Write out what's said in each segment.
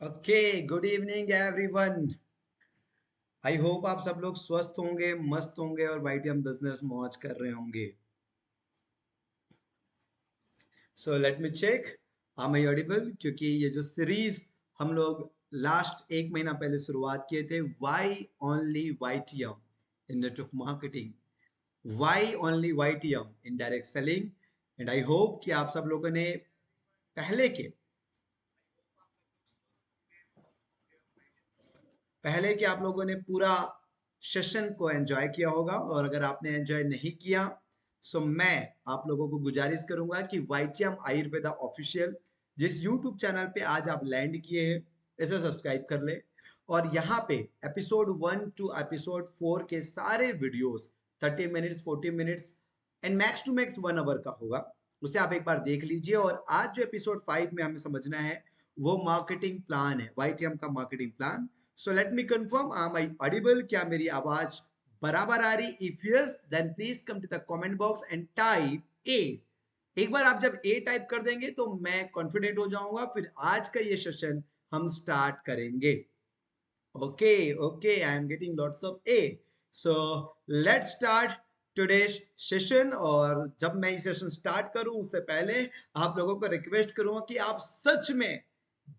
Okay, good evening everyone. I hope आप सब लोग स्वस्थ होंगे, मस्त होंगे और वाईटीएम बिजनेस मौज कर रहे होंगे। सो लेट मी चेक, आम आई ऑडिबल? क्योंकि ये जो सीरीज हम लोग लास्ट एक महीना पहले शुरुआत किए थे, why only YTM in network marketing, why only YTM in direct selling. And I hope कि आप सब लोगों ने पहले के पहले कि आप लोगों ने पूरा सेशन को एंजॉय किया होगा, और अगर आपने एंजॉय नहीं किया सो मैं आप लोगों को गुजारिश करूंगा कि वाईटीएम आयुर्वेदा ऑफिशियल जिस यूट्यूब चैनल पे आज आप लैंड किए हैं, इसे सब्सक्राइब कर ले। और यहाँ पे एपिसोड 1 टू एपिसोड 4 के सारे videos 30 minutes, 40 minutes and max to max 1 hour का होगा। उसे आप एक बार देख लीजिए। और आज जो एपिसोड 5 में हमें समझना है वो मार्केटिंग प्लान है, वाईटीएम का marketing plan. So let me confirm, am I audible? क्या मेरी आवाज बराबर आ रही? If yes then please come to the comment box and type A. एक बार आप जब ए टाइप कर देंगे तो मैं कॉन्फिडेंट हो जाऊंगा, फिर आज का ये सेशन हम स्टार्ट करेंगे। Okay okay, I am getting lots of A. So let's start today's session. और जब मैं ये सेशन स्टार्ट करूं उससे पहले आप लोगों को रिक्वेस्ट करूंगा कि आप सच में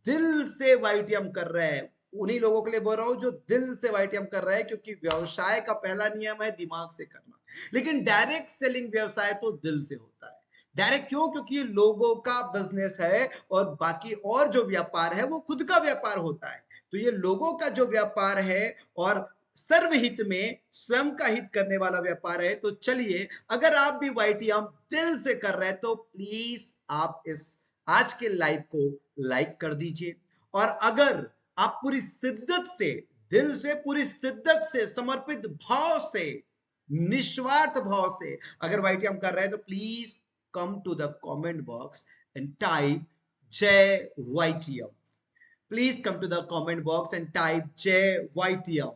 दिल से वाईटीएम कर रहे हैं। उन्हीं लोगों के लिए बोल रहा हूं जो दिल से वाईटीएम कर रहे हैं, क्योंकि व्यवसाय का पहला नियम है दिमाग से करना, लेकिन डायरेक्ट सेलिंग व्यवसाय तो दिल से होता है। डायरेक्ट क्यों? क्योंकि ये लोगों का बिजनेस है, और बाकी और जो व्यापार है वो खुद का व्यापार होता है। तो ये लोगों का जो व्यापार है और सर्वहित में स्वयं का हित करने वाला व्यापार है। तो चलिए, अगर आप भी वाईटीएम दिल से कर रहे हैं तो प्लीज आप इस आज के लाइव को लाइक कर दीजिए। और अगर आप पूरी शिद्दत से, दिल से, पूरी शिद्दत से, समर्पित भाव से, निस्वार्थ भाव से अगर वाईटीएम कर रहे हैं तो please come to the comment box and type जय YTM. Please come to the comment box and type जय वाईटीएम।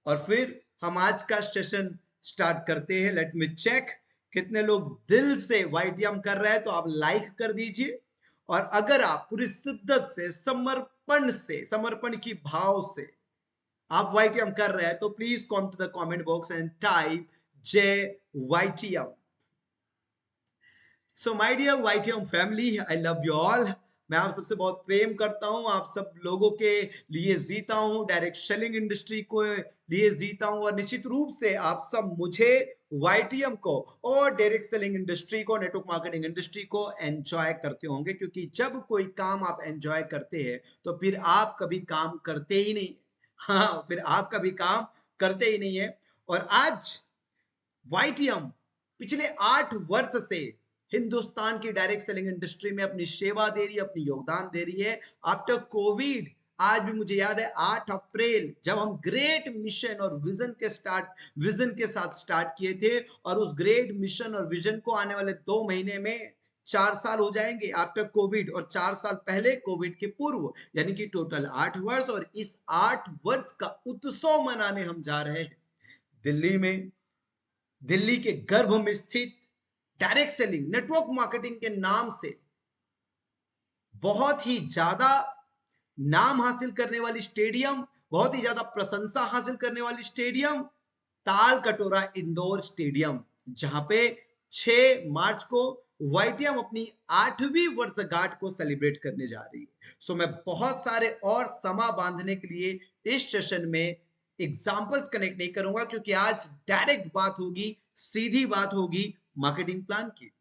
और फिर हम आज का सेशन स्टार्ट करते हैं। लेट मी चेक कितने लोग दिल से वाईटीएम कर रहे हैं, तो आप लाइक कर दीजिए। और अगर आप पूरी शिद्दत से, समर्पण से, समर्पण की भाव से आप वाईटीएम कर रहे हैं तो please come to the comment box and type जय YTM. So my dear YTM family, I love you all. मैं आप सबसे बहुत प्रेम करता हूं, आप सब लोगों के लिए जीता हूं, डायरेक्ट सेलिंग इंडस्ट्री को लिए जीता हूं। और निश्चित रूप से आप सब मुझे, वाईटीएम को और डायरेक्ट सेलिंग इंडस्ट्री को, नेटवर्क मार्केटिंग इंडस्ट्री को एंजॉय करते होंगे, क्योंकि जब कोई काम आप एंजॉय करते हैं तो फिर आप कभी काम करते ही नहीं। हाँ, फिर आप कभी काम करते ही नहीं है। और आज वाईटीएम पिछले 8 वर्ष से हिंदुस्तान की डायरेक्ट सेलिंग इंडस्ट्री में अपनी सेवा दे रही है, अपनी योगदान दे रही है। आफ्टर कोविड, आज भी मुझे याद है 8 अप्रैल, जब हम ग्रेट मिशन और विजन के साथ स्टार्ट किए थे। और उस ग्रेट मिशन और विजन को आने वाले 2 महीने में 4 साल हो जाएंगे आफ्टर कोविड, और 4 साल पहले कोविड के पूर्व, यानी कि टोटल 8 वर्ष। और इस 8 वर्ष का उत्सव मनाने हम जा रहे हैं दिल्ली में। दिल्ली के गर्भ में स्थित डायरेक्ट सेलिंग नेटवर्क मार्केटिंग के नाम से बहुत ही ज्यादा नाम हासिल करने वाली स्टेडियम, बहुत ही ज्यादा प्रशंसा हासिल करने वाली स्टेडियम, ताल कटोरा इंडोर स्टेडियम, जहां पे 6 मार्च को वाईटीएम अपनी 8वीं वर्षगांठ को सेलिब्रेट करने जा रही है। सो मैं बहुत सारे और समा बांधने के लिए इस सेशन में एग्जाम्पल्स कनेक्ट नहीं करूंगा, क्योंकि आज डायरेक्ट बात होगी, सीधी बात होगी मार्केटिंग प्लान की।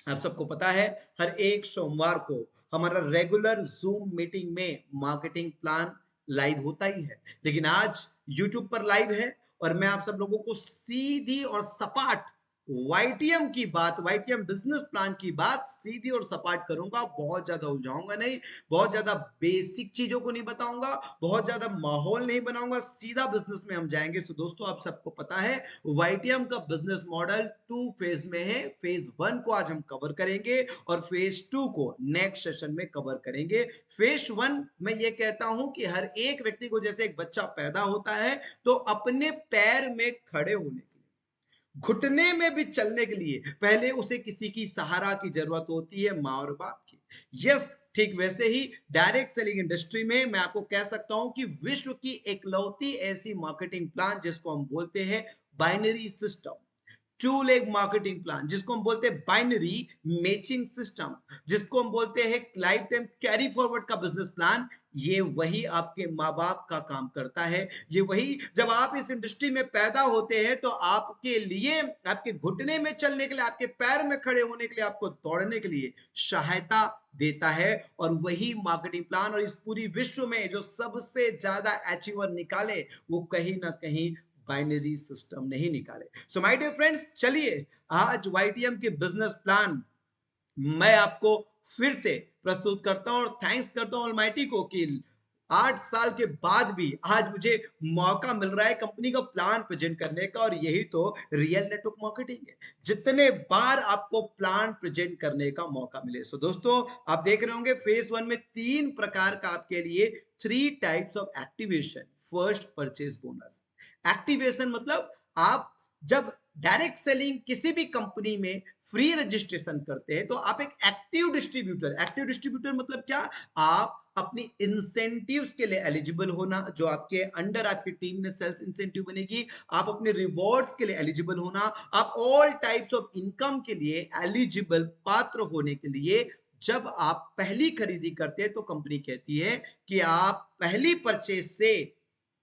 आप सबको पता है हर एक सोमवार को हमारा रेगुलर जूम मीटिंग में मार्केटिंग प्लान लाइव होता ही है, लेकिन आज यूट्यूब पर लाइव है। और मैं आप सब लोगों को सीधी और सपाट वाईटीएम की बात, वाईटीएम बिजनेस प्लान की बात सीधी और सपाट करूंगा। बहुत ज्यादा उलझाऊंगा नहीं, बहुत ज्यादा बेसिक चीजों को नहीं बताऊंगा, बहुत ज्यादा माहौल नहीं बनाऊंगा, सीधा बिजनेस में हम जाएंगे। सो दोस्तों, आप सबको पता है वाईटीएम का बिजनेस मॉडल 2 फेज में है। फेज 1 को आज हम कवर करेंगे और फेज 2 को नेक्स्ट सेशन में कवर करेंगे। फेज 1 में यह कहता हूं कि हर एक व्यक्ति को, जैसे एक बच्चा पैदा होता है तो अपने पैर में खड़े होने के लिए, घुटने में भी चलने के लिए पहले उसे किसी की सहारा की जरूरत होती है, माँ और बाप की। यस, ठीक वैसे ही डायरेक्ट सेलिंग इंडस्ट्री में मैं आपको कह सकता हूं कि विश्व की एकलौती ऐसी मार्केटिंग प्लान जिसको हम बोलते हैं binary system, two leg marketing plan जिसको हम बोलते हैं बाइनरी मैचिंग सिस्टम, जिसको हम बोलते हैं लाइफ टाइम कैरी फॉरवर्ड का बिजनेस प्लान, ये वही आपके माँ बाप का काम करता है। ये वही, जब आप इस इंडस्ट्री में पैदा होते हैं तो आपके लिए, आपके घुटने में चलने के लिए, आपके पैर में खड़े होने के लिए, आपको दौड़ने के लिए सहायता देता है। और वही मार्केटिंग प्लान, और इस पूरी विश्व में जो सबसे ज्यादा अचीवर निकाले वो कहीं ना कहीं बाइनरी सिस्टम नहीं निकाले। सो माय डियर फ्रेंड्स, चलिए आज वाईटीएम के बिजनेस प्लान मैं आपको फिर से प्रस्तुत करता हूं, और थैंक्स करता हूं ऑलमाइटी को कि 8 साल के बाद भी आज मुझे मौका मिल रहा है कंपनी का प्लान प्रेजेंट करने का। और यही तो रियल नेटवर्क मार्केटिंग है, जितने बार आपको प्लान प्रेजेंट करने का मौका मिले। सो दोस्तों, आप देख रहे होंगे फेज 1 में 3 प्रकार का आपके लिए 3 types of activation. First, purchase bonus. Activation मतलब आप जब डायरेक्ट सेलिंग किसी भी कंपनी में फ्री रजिस्ट्रेशन करते हैं तो आप एक एक्टिव डिस्ट्रीब्यूटर, एक्टिव डिस्ट्रीब्यूटर मतलब क्या, आप अपनी इंसेंटिव्स के लिए एलिजिबल होना, जो आपके अंडर आपकी टीम में सेल्स इंसेंटिव बनेगी, आप अपने रिवॉर्ड्स के लिए एलिजिबल होना, आप ऑल टाइप्स ऑफ इनकम के लिए एलिजिबल, पात्र होने के लिए जब आप पहली खरीदी करते हैं तो कंपनी कहती है कि आप पहली परचेज से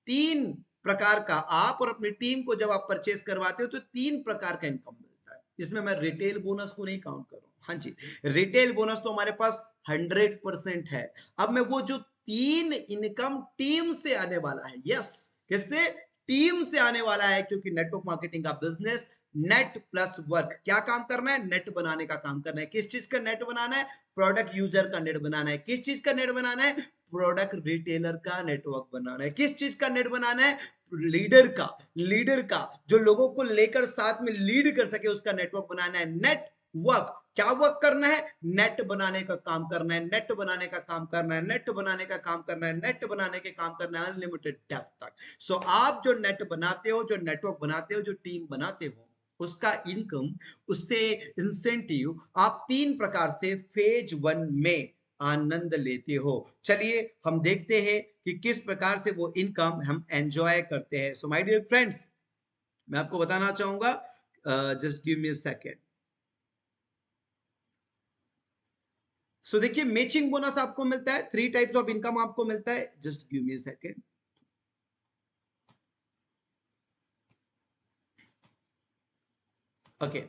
3 प्रकार का, आप और अपनी टीम को जब आप परचेज करवाते हो तो 3 प्रकार का इनकम मिलता है। इसमें मैं रिटेल बोनस को नहीं काउंट कर रहा हूं। हाँ जी, रिटेल बोनस तो हमारे पास 100% है। अब मैं वो जो 3 इनकम टीम से आने वाला है, यस, किससे, टीम से आने वाला है, क्योंकि नेटवर्क मार्केटिंग का बिजनेस नेट प्लस वर्क, क्या काम करना है, नेट बनाने का काम करना है। किस चीज का नेट बनाना है, प्रोडक्ट यूजर का नेट बनाना है। किस चीज का नेट बनाना है, प्रोडक्ट रिटेलर का नेटवर्क बनाना है। किस चीज का नेट बनाना है, लीडर का जो लोगों को लेकर साथ में लीड कर सके उसका नेटवर्क बनाना है। नेटवर्क, क्या वर्क करना है, नेट बनाने का काम करना है, नेट बनाने का काम करना है, नेट बनाने का काम करना है, नेट बनाने के काम करना है अनलिमिटेड डेप्थ तक। सो आप जो नेट बनाते हो, जो नेटवर्क बनाते हो, जो टीम बनाते हो, उसका इनकम, उससे इंसेंटिव आप 3 प्रकार से फेज 1 में आनंद लेते हो। चलिए हम देखते हैं कि किस प्रकार से वो इनकम हम एंजॉय करते हैं। सो माय डियर फ्रेंड्स, मैं आपको बताना चाहूंगा, just give me a second. So देखिए, मैचिंग बोनस आपको मिलता है, 3 टाइप्स ऑफ इनकम आपको मिलता है। Just give me a second. Okay,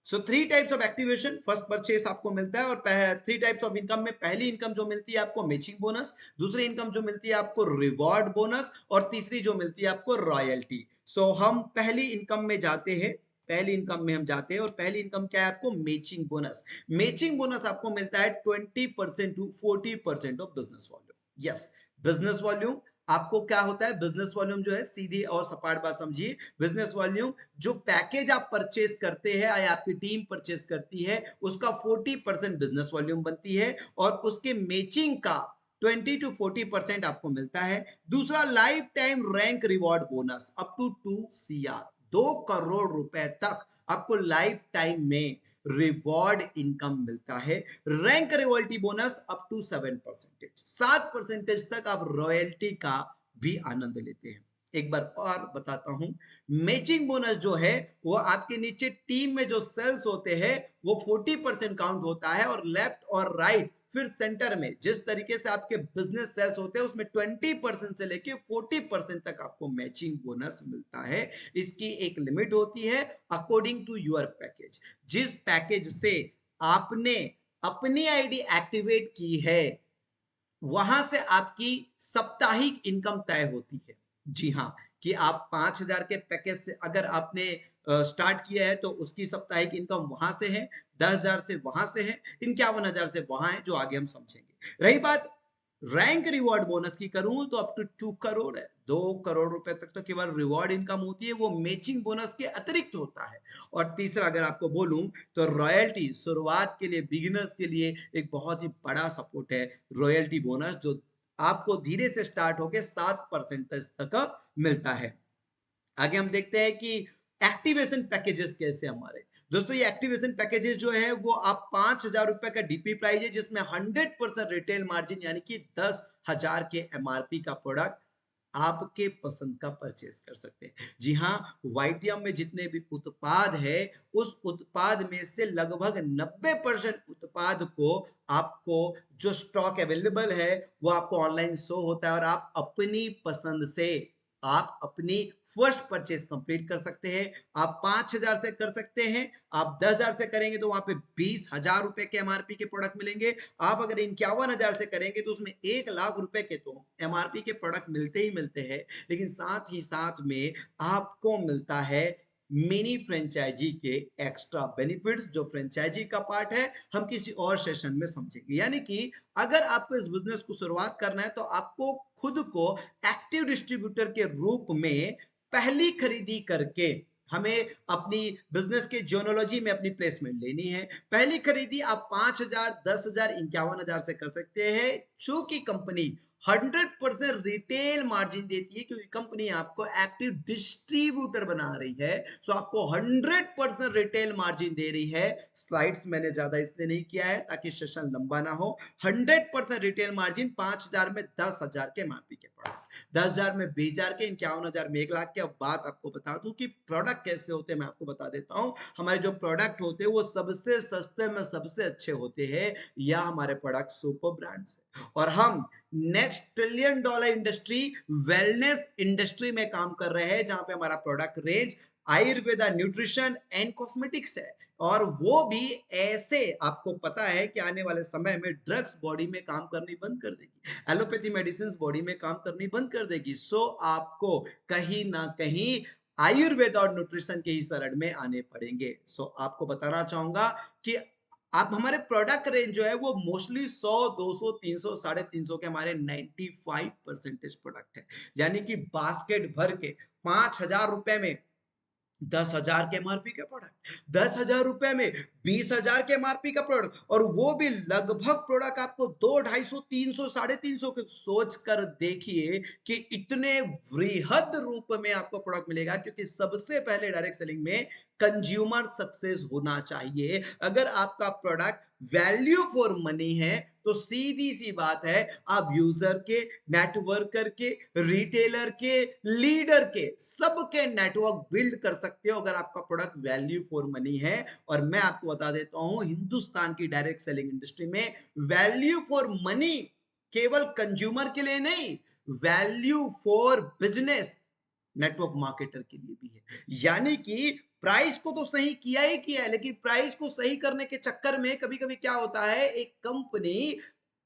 so 3 types of activation, first purchase आपको मिलता है, और 3 टाइप्स ऑफ इनकम में पहली इनकम जो मिलती है आपको मैचिंग बोनस, दूसरी इनकम जो मिलती है आपको रिवॉर्ड बोनस, और तीसरी जो मिलती है आपको रॉयल्टी। सो हम पहली इनकम में जाते हैं, पहली इनकम में हम जाते हैं, और पहली इनकम क्या है आपको, मैचिंग बोनस। मैचिंग बोनस आपको मिलता है 20% to 40% of business volume. Yes, business volume आपको क्या होता है, बिजनेस वॉल्यूम जो है, सीधी और सपाट बात समझिए, बिजनेस वॉल्यूम जो पैकेज आप परचेस करते हैं या आपकी टीम परचेस करती है उसका 40% बिजनेस वॉल्यूम बनती है, और उसके मैचिंग का 20 to 40% आपको मिलता है। दूसरा, life time rank reward bonus up to 2 CR, 2 crore रुपए तक आपको लाइफ टाइम में रिवॉर्ड इनकम मिलता है। Rank royalty bonus up to 7%, 7% तक आप रॉयल्टी का भी आनंद लेते हैं। एक बार और बताता हूं, मैचिंग बोनस जो है वो आपके नीचे टीम में जो सेल्स होते हैं वो 40% काउंट होता है, और लेफ्ट और राइट फिर सेंटर में जिस तरीके से आपके बिजनेस सेल्स होते हैं उसमें 20% से लेके 40% तक आपको मैचिंग बोनस मिलता है। इसकी एक लिमिट होती है, अकॉर्डिंग टू योर पैकेज। जिस पैकेज से आपने अपनी आईडी एक्टिवेट की है वहां से आपकी साप्ताहिक इनकम तय होती है। जी हाँ, कि आप 5,000 के पैकेज से अगर आपने स्टार्ट किया है तो उसकी साप्ताहिक इनकम वहां से है, 10,000 से वहां से है, 51,000 से वहां है, जो आगे हम समझेंगे। रही बात रैंक रिवॉर्ड बोनस की करूं तो अप टू 2 करोड़ है, 2 करोड़ रुपए तक तो केवल रिवॉर्ड इनकम होती है, वो मैचिंग बोनस के अतिरिक्त होता है। और तीसरा अगर आपको बोलूं तो रॉयल्टी, शुरुआत के लिए, बिगिनर्स के लिए एक बहुत ही बड़ा सपोर्ट है रॉयल्टी बोनस, जो आपको धीरे से स्टार्ट होके 7% तक मिलता है। आगे हम देखते हैं कि एक्टिवेशन पैकेजेस कैसे हमारे। दोस्तों ये एक्टिवेशन पैकेजेस जो है वो आप 5,000 रुपए का डीपी प्राइस है, जिसमें 100% रिटेल मार्जिन यानी कि 10,000 के एमआरपी का प्रोडक्ट आपके पसंद का परचेज कर सकते हैं। जी हाँ, वाईटीएम में जितने भी उत्पाद है, उस उत्पाद में से लगभग 90% उत्पाद को आपको जो स्टॉक अवेलेबल है वो आपको ऑनलाइन शो होता है, और आप अपनी पसंद से आप अपनी फर्स्ट परचेज कंप्लीट कर सकते हैं। आप 5,000 से कर सकते हैं, आप 10,000 से करेंगे तो वहां पे 20,000 रुपए के एमआरपी के प्रोडक्ट मिलेंगे। आप अगर 51,000 से करेंगे तो उसमें 1,00,000 रुपए के तो एमआरपी के प्रोडक्ट मिलते ही मिलते हैं, लेकिन साथ ही साथ में आपको मिलता है मिनी फ्रेंचाइजी के एक्स्ट्रा बेनिफिट्स, जो फ्रेंचाइजी का पार्ट है हम किसी और सेशन में समझेंगे। यानी कि अगर आपको इस बिजनेस को शुरुआत करना है तो आपको खुद को एक्टिव डिस्ट्रीब्यूटर के रूप में पहली खरीदी करके हमें अपनी बिजनेस के जोनोलॉजी में अपनी प्लेसमेंट लेनी है। पहली खरीदी आप 5,000, 10,000, 51,000 से कर सकते हैं, चूंकि कंपनी 100% रिटेल मार्जिन देती है, क्योंकि कंपनी आपको एक्टिव डिस्ट्रीब्यूटर बना रही है, सो आपको 100% रिटेल मार्जिन दे रही है। स्लाइड्स मैंने ज्यादा इसलिए नहीं किया है ताकि सेशन लंबा ना हो। 100% रिटेल मार्जिन, 5,000 में 10,000 के एमआरपी के प्रोडक्ट, 10,000 में 20,000 के, 51,000 में 1,00,000 के। अब बात आपको बता दूं कि प्रोडक्ट कैसे होते हैं, मैं आपको बता देता हूं। हमारे जो प्रोडक्ट होते हैं वो सबसे सस्ते में सबसे अच्छे होते हैं, या हमारे प्रोडक्ट सुपर ब्रांड्स है, और हम next trillion dollar industry wellness industry में काम कर रहे हैं, जहां पे हमारा product range Ayurveda, nutrition and cosmetics है। और वो भी ऐसे, आपको पता है कि आने वाले समय में ड्रग्स बॉडी में काम करनी बंद कर देगी, एलोपैथी मेडिसिन बॉडी में काम करनी बंद कर देगी। सो आपको कहीं ना कहीं आयुर्वेद और न्यूट्रिशन के ही शरण में आने पड़ेंगे। सो आपको बताना चाहूंगा कि आप हमारे प्रोडक्ट रेंज जो है वो मोस्टली 100, 200, 300, 350 के हमारे 95% प्रोडक्ट है, यानी कि बास्केट भर के 5,000 रुपए में 10,000 के एमआरपी के प्रोडक्ट, 10,000 रुपए में 20,000 के एमआरपी का प्रोडक्ट, और वो भी लगभग प्रोडक्ट आपको 2, 250, 300, 350 के। सोच कर देखिए कि इतने वृहद रूप में आपको प्रोडक्ट मिलेगा, क्योंकि सबसे पहले डायरेक्ट सेलिंग में कंज्यूमर सक्सेस होना चाहिए। अगर आपका प्रोडक्ट वैल्यू फॉर मनी है तो सीधी सी बात है, आप यूजर के, नेटवर्कर के, रिटेलर के, लीडर के, सबके नेटवर्क बिल्ड कर सकते हो अगर आपका प्रोडक्ट वैल्यू फॉर मनी है। और मैं आपको बता देता हूं, हिंदुस्तान की डायरेक्ट सेलिंग इंडस्ट्री में वैल्यू फॉर मनी केवल कंज्यूमर के लिए नहीं, value for business network marketer के लिए भी है। यानी कि प्राइस को तो सही किया ही किया है, लेकिन प्राइस को सही करने के चक्कर में कभी कभी क्या होता है, एक कंपनी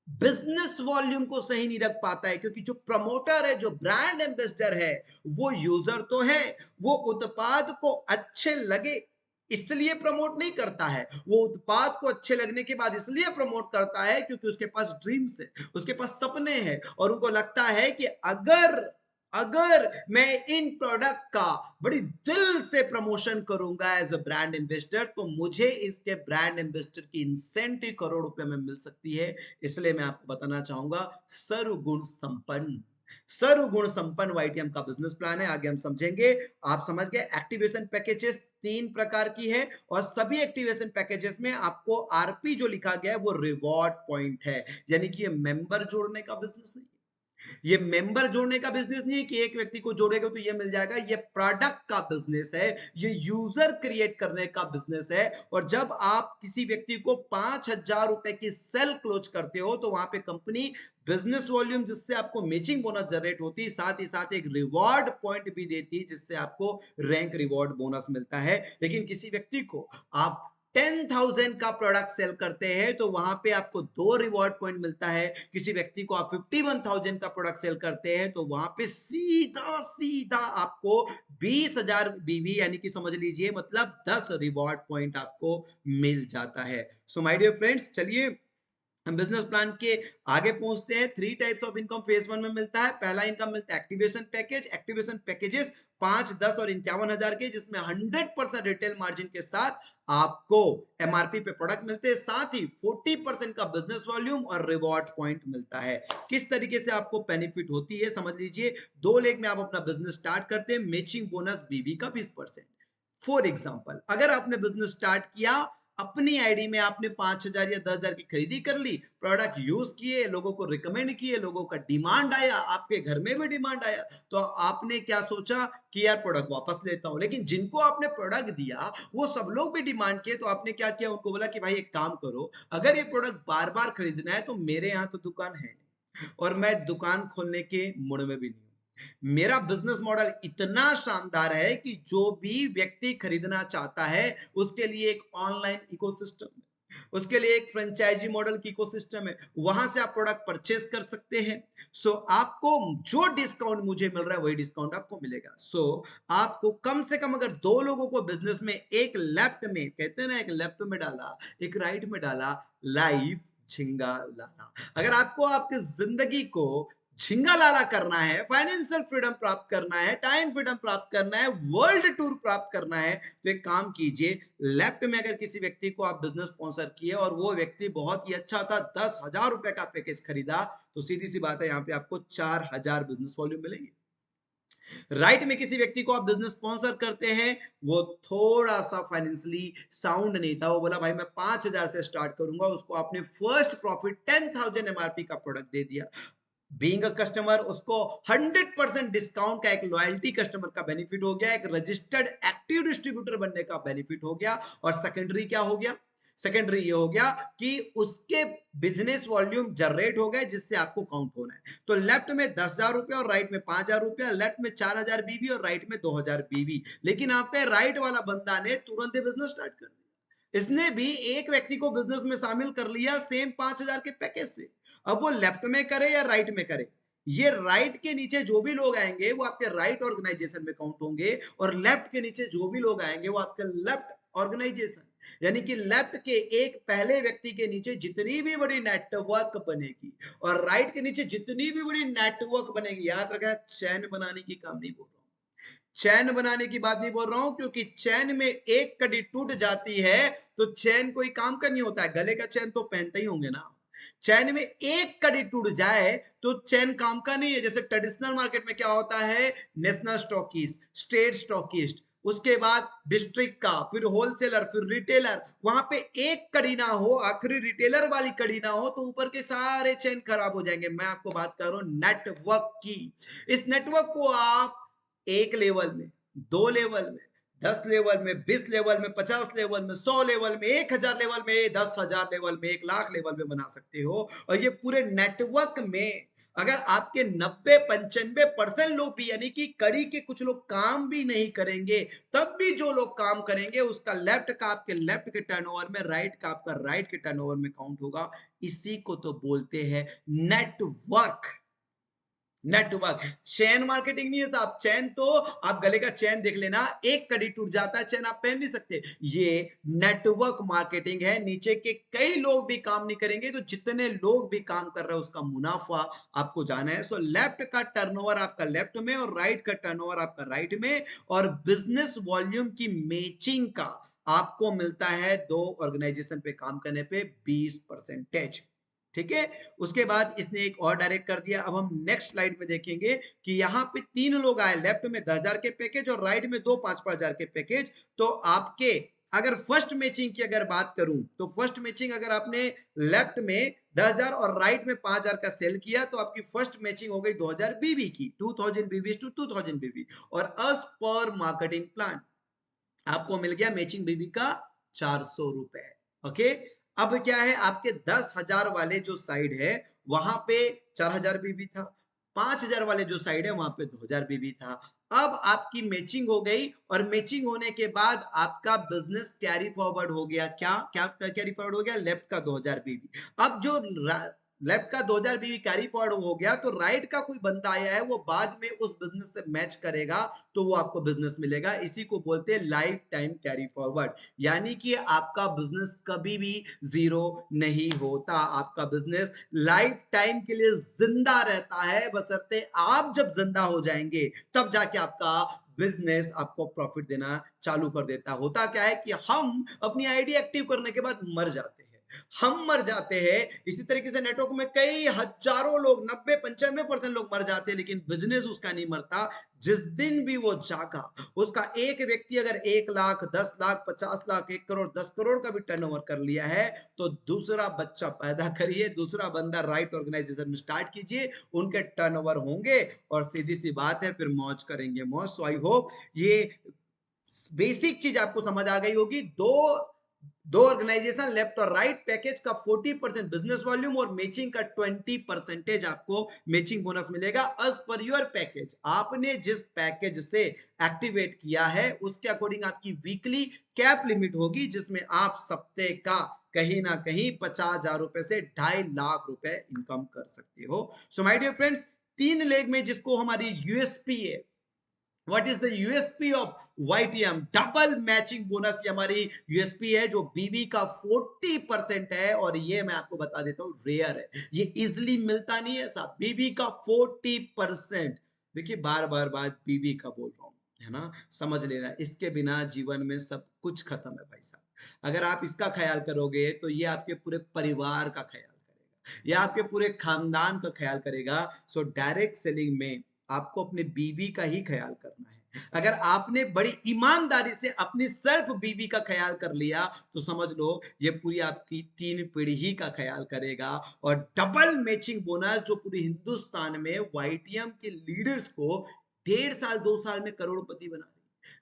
बिजनेस वॉल्यूम को सही नहीं रख पाता है, क्योंकि जो प्रमोटर है, जो ब्रांड एम्बेसडर है, वो यूजर तो है, वो उत्पाद को अच्छे लगे इसलिए प्रमोट नहीं करता है, वो उत्पाद को अच्छे लगने के बाद इसलिए प्रमोट करता है क्योंकि उसके पास ड्रीम्स है, उसके पास सपने हैं, और उनको लगता है कि अगर अगर मैं इन प्रोडक्ट का बड़ी दिल से प्रमोशन करूंगा एज अ ब्रांड एम्बेसडर, तो मुझे इसके ब्रांड एम्बेसडर की इंसेंटिव करोड़ रुपए में मिल सकती है। इसलिए मैं आपको बताना चाहूंगा, सर्वगुण संपन्न, सर्वगुण संपन्न वाईटीएम का बिजनेस प्लान है। आगे हम समझेंगे। आप समझ गए, एक्टिवेशन पैकेजेस 3 प्रकार की है, और सभी एक्टिवेशन पैकेजेस में आपको आरपी जो लिखा गया है वो रिवॉर्ड पॉइंट है, यानी कि ये मेंबर जोड़ने का बिजनेस नहीं, ये मेंबर जोड़ने का बिजनेस नहीं है कि एक व्यक्ति को जोड़ेगा तो ये मिल जाएगा। ये प्रोडक्ट का बिजनेस है, ये यूजर क्रिएट करने का बिजनेस है। और जब आप किसी व्यक्ति को 5,000 रुपए की सेल क्लोज करते हो तो वहां पे कंपनी बिजनेस वॉल्यूम जिससे आपको मैचिंग बोनस जनरेट होती है, साथ ही साथ एक रिवॉर्ड पॉइंट भी देती है जिससे आपको रैंक रिवॉर्ड बोनस मिलता है। लेकिन किसी व्यक्ति को आप 10,000 का प्रोडक्ट सेल करते हैं तो वहां पे आपको 2 रिवॉर्ड पॉइंट मिलता है। किसी व्यक्ति को आप 51,000 का प्रोडक्ट सेल करते हैं तो वहां पे सीधा सीधा आपको 20,000 बीवी, यानी कि समझ लीजिए मतलब 10 रिवॉर्ड पॉइंट आपको मिल जाता है। सो माय डियर फ्रेंड्स, चलिए हम बिजनेस प्लान के आगे पहुंचते हैं। 3 टाइप्स ऑफ इनकम फेज 1 में मिलता है। पहला इनकम मिलता है एक्टिवेशन पैकेज। एक्टिवेशन पैकेजेस 5, 10 और 51,000 के, जिसमें 100% रिटेल मार्जिन के साथ आपको एमआरपी पे प्रोडक्ट मिलते हैं, साथ ही 40% का बिजनेस वॉल्यूम और रिवॉर्ड पॉइंट मिलता है। किस तरीके से आपको बेनिफिट होती है समझ लीजिए। 2 लेग में आप अपना बिजनेस स्टार्ट करते हैं, मैचिंग बोनस बीबी का 20%, फॉर एग्जाम्पल, अगर आपने बिजनेस स्टार्ट किया, अपनी आईडी में आपने 5,000 या 10,000 की खरीदी कर ली, प्रोडक्ट यूज किए, लोगों को रिकमेंड किए, लोगों का डिमांड आया, आपके घर में भी डिमांड आया, तो आपने क्या सोचा कि यार प्रोडक्ट वापस लेता हूं। लेकिन जिनको आपने प्रोडक्ट दिया वो सब लोग भी डिमांड किए, तो आपने क्या किया, उनको बोला कि भाई एक काम करो, अगर ये प्रोडक्ट बार बार खरीदना है तो मेरे यहाँ तो दुकान है नहीं, और मैं दुकान खोलने के मूड में भी नहीं हूं। मेरा बिजनेस मॉडल इतना शानदार है कि जो भी व्यक्ति खरीदना चाहता है उसके लिए एक ऑनलाइन इकोसिस्टम है, उसके लिए एक फ्रेंचाइजी मॉडल की इकोसिस्टम है, वहां से आप प्रोडक्ट परचेस कर सकते हैं। सो आपको जो डिस्काउंट मुझे मिल रहा है वही डिस्काउंट आपको मिलेगा। सो आपको कम से कम अगर दो लोगों को बिजनेस में, एक लेफ्ट में, कहते हैं ना, एक लेफ्ट में डाला एक राइट में डाला, लाइफ झिंगा लाला। अगर आपको आपकी जिंदगी को झिंगा लाला करना है, फाइनेंशियल फ्रीडम प्राप्त करना है, टाइम फ्रीडम प्राप्त करना है, वर्ल्ड टूर प्राप्त करना है, तो एक काम कीजिए, लेफ्ट में अगर किसी व्यक्ति को आप बिजनेस स्पॉन्सर किए और वो व्यक्ति बहुत ही अच्छा था, 10,000 रुपए का पैकेज खरीदा, तो सीधी सी बात है यहां पे आपको 4,000 बिजनेस वॉल्यूम मिलेंगे। राइट में किसी व्यक्ति को आप बिजनेस स्पॉन्सर करते हैं, वो थोड़ा सा फाइनेंशियली साउंड नहीं था, वो बोला भाई मैं 5,000 से स्टार्ट करूंगा, उसको आपने फर्स्ट प्रॉफिट 10,000 एमआरपी का प्रोडक्ट दे दिया। बीइंग अ कस्टमर उसको 100% डिस्काउंट का, एक लॉयल्टी कस्टमर का बेनिफिट हो गया, एक रजिस्टर्ड एक्टिव डिस्ट्रीब्यूटर बनने का बेनिफिट हो गया। और सेकेंडरी क्या हो गया, सेकेंडरी ये हो गया कि उसके बिजनेस वॉल्यूम जनरेट हो गए जिससे आपको काउंट होना है। तो लेफ्ट में 10,000 रुपया और राइट में 5,000 रुपया, लेफ्ट में 4,000 बीवी और राइट में 2,000 बीवी। लेकिन आपके राइट वाला बंदा ने तुरंत ही बिजनेस स्टार्ट कर दिया, इसने भी एक व्यक्ति को बिजनेस में शामिल कर लिया सेम 5,000 के पैकेज से। अब वो लेफ्ट में करे या राइट में करे, ये राइट के नीचे जो भी लोग आएंगे वो आपके राइट ऑर्गेनाइजेशन में काउंट होंगे, और लेफ्ट के नीचे जो भी लोग आएंगे वो आपके लेफ्ट ऑर्गेनाइजेशन। यानी कि लेफ्ट के एक पहले व्यक्ति के नीचे जितनी भी बड़ी नेटवर्क बनेगी और राइट के नीचे जितनी भी बड़ी नेटवर्क बनेगी, याद रखना चैन बनाने की काम नहीं बोल रहा हूं, चैन बनाने की बात नहीं बोल रहा हूं, क्योंकि चैन में एक कड़ी टूट जाती है तो चैन कोई काम का नहीं होता है, गले का चैन तो पहनते ही होंगे ना। चैन में एक कड़ी टूट जाए तो चैन काम का नहीं है। जैसे ट्रेडिशनल मार्केट में क्या होता है, नेशनल स्टॉकिस्ट, स्टेट स्टॉकिस्ट, उसके बाद डिस्ट्रिक्ट का, फिर होलसेलर, फिर रिटेलर, वहां पे एक कड़ी ना हो, आखिरी रिटेलर वाली कड़ी ना हो, तो ऊपर के सारे चैन खराब हो जाएंगे। मैं आपको बात कर रहा हूं नेटवर्क की। इस नेटवर्क को आप एक लेवल में, दो लेवल में, 10 लेवल में, 20 लेवल में, 50 लेवल में, 100 लेवल में, 1,000 लेवल में, 10,000 लेवल में, 1,00,000 लेवल में बना सकते हो। और ये पूरे नेटवर्क में अगर आपके 90-95% लोग भी, यानी कि कड़ी के कुछ लोग काम भी नहीं करेंगे, तब भी जो लोग काम करेंगे उसका लेफ्ट का आपके लेफ्ट के टर्नओवर में, राइट का आपका राइट के टर्नओवर में काउंट होगा। इसी को तो बोलते हैं नेटवर्क। नेटवर्क, चैन मार्केटिंग नहीं है साहब। चैन तो आप गले का चैन देख लेना, एक कड़ी टूट जाता है, चैन आप पहन नहीं सकते। ये नेटवर्क मार्केटिंग है, नीचे के कई लोग भी काम नहीं करेंगे तो जितने लोग भी काम कर रहे हैं उसका मुनाफा आपको जाना है। सो लेफ्ट का टर्नओवर आपका लेफ्ट में और राइट का टर्नओवर आपका राइट में, और बिजनेस वॉल्यूम की मैचिंग का आपको मिलता है दो ऑर्गेनाइजेशन पे काम करने पे 20%। ठीक है, उसके बाद इसने एक और डायरेक्ट कर दिया। अब हम नेक्स्ट स्लाइड में देखेंगे कि यहाँ पे तीन लोग आए, लेफ्ट में 10,000 के पैकेज और राइट में दो 5,000 के पैकेज। तो आपके अगर फर्स्ट मैचिंग की अगर बात करूं तो फर्स्ट मैचिंग अगर आपने लेफ्ट में 10,000 और राइट में 5,000 का सेल किया तो आपकी फर्स्ट मैचिंग हो गई 2,000 बीवी की, 2,000 बीवी टू 2,000 बीवी। और एज पर मार्केटिंग प्लान आपको मिल गया मैचिंग बीवी का 400 रुपए। ओके, अब क्या है, आपके 10,000 वाले जो साइड है वहां पे 4,000 बीबी था, 5,000 वाले जो साइड है वहां पे 2,000 बीबी था। अब आपकी मैचिंग हो गई, और मैचिंग होने के बाद आपका बिजनेस कैरी फॉरवर्ड हो गया। क्या क्या कैरी फॉरवर्ड हो गया, लेफ्ट का 2,000 बीबी। अब जो लेफ्ट का 2,000 बीवी कैरी फॉरवर्ड हो गया, तो राइट का कोई बंदा आया है वो बाद में उस बिजनेस से मैच करेगा तो वो आपको बिजनेस मिलेगा। इसी को बोलते हैं लाइफ टाइम कैरी फॉरवर्ड। यानी कि आपका बिजनेस कभी भी जीरो नहीं होता, आपका बिजनेस लाइफ टाइम के लिए जिंदा रहता है, बशर्ते आप जब जिंदा हो जाएंगे तब जाके आपका बिजनेस आपको प्रॉफिट देना चालू कर देता। होता क्या है कि हम अपनी आईडी एक्टिव करने के बाद मर जाते हैं, हम मर जाते हैं। इसी तरीके से नेटवर्क में कई हजारों लोग, 90-95% लोग मर जाते हैं, लेकिन बिजनेस उसका नहीं मरता। जिस दिन भी वो जागा, उसका एक व्यक्ति अगर 1 लाख, 10 लाख, 50 लाख, 1 करोड़, 10 करोड़ का भी टर्नओवर कर लिया है, तो दूसरा बच्चा पैदा करिए, दूसरा बंदा राइट ऑर्गेनाइजेशन में स्टार्ट कीजिए, उनके टर्नओवर होंगे और सीधी सी बात है, फिर मौज करेंगे मौज। सो आई होप ये बेसिक चीज आपको समझ आ गई होगी। दो दो ऑर्गेनाइजेशन लेफ्ट और राइट, पैकेज का 40% बिजनेस वॉल्यूम और मैचिंग का 20% आपको मैचिंग बोनस मिलेगा एज पर योर पैकेज। आपने जिस पैकेज से एक्टिवेट किया है उसके अकॉर्डिंग आपकी वीकली कैप लिमिट होगी, जिसमें आप सप्ते का कहीं ना कहीं 50,000 रुपए से 2.5 लाख रुपए इनकम कर सकते हो। So my dear friends, 3 leg में जिसको हमारी यूएसपी है, what is the USP of YTM double matching bonus, ये हमारी यूएसपी है जो बीबी का 40% है। और ये मैं आपको बता देता हूं रेयर है, ये इजिली मिलता नहीं है साहब, बीबी का 40%। देखिए बार बार बात बीबी का बोल रहा हूं, है ना, समझ लेना, इसके बिना जीवन में सब कुछ खत्म है भाई साहब। अगर आप इसका ख्याल करोगे तो ये आपके पूरे परिवार का ख्याल करेगा, ये आपके पूरे खानदान का ख्याल करेगा। सो डायरेक्ट सेलिंग में आपको अपने बीवी का ही ख्याल करना है। अगर आपने बड़ी ईमानदारी से अपनी सेल्फ बीवी का ख्याल कर लिया तो समझ लो ये पूरी आपकी 3 पीढ़ी का ख्याल करेगा। और डबल मैचिंग बोनस जो पूरे हिंदुस्तान में वाईटीएम के लीडर्स को 1.5 साल 2 साल में करोड़पति बना,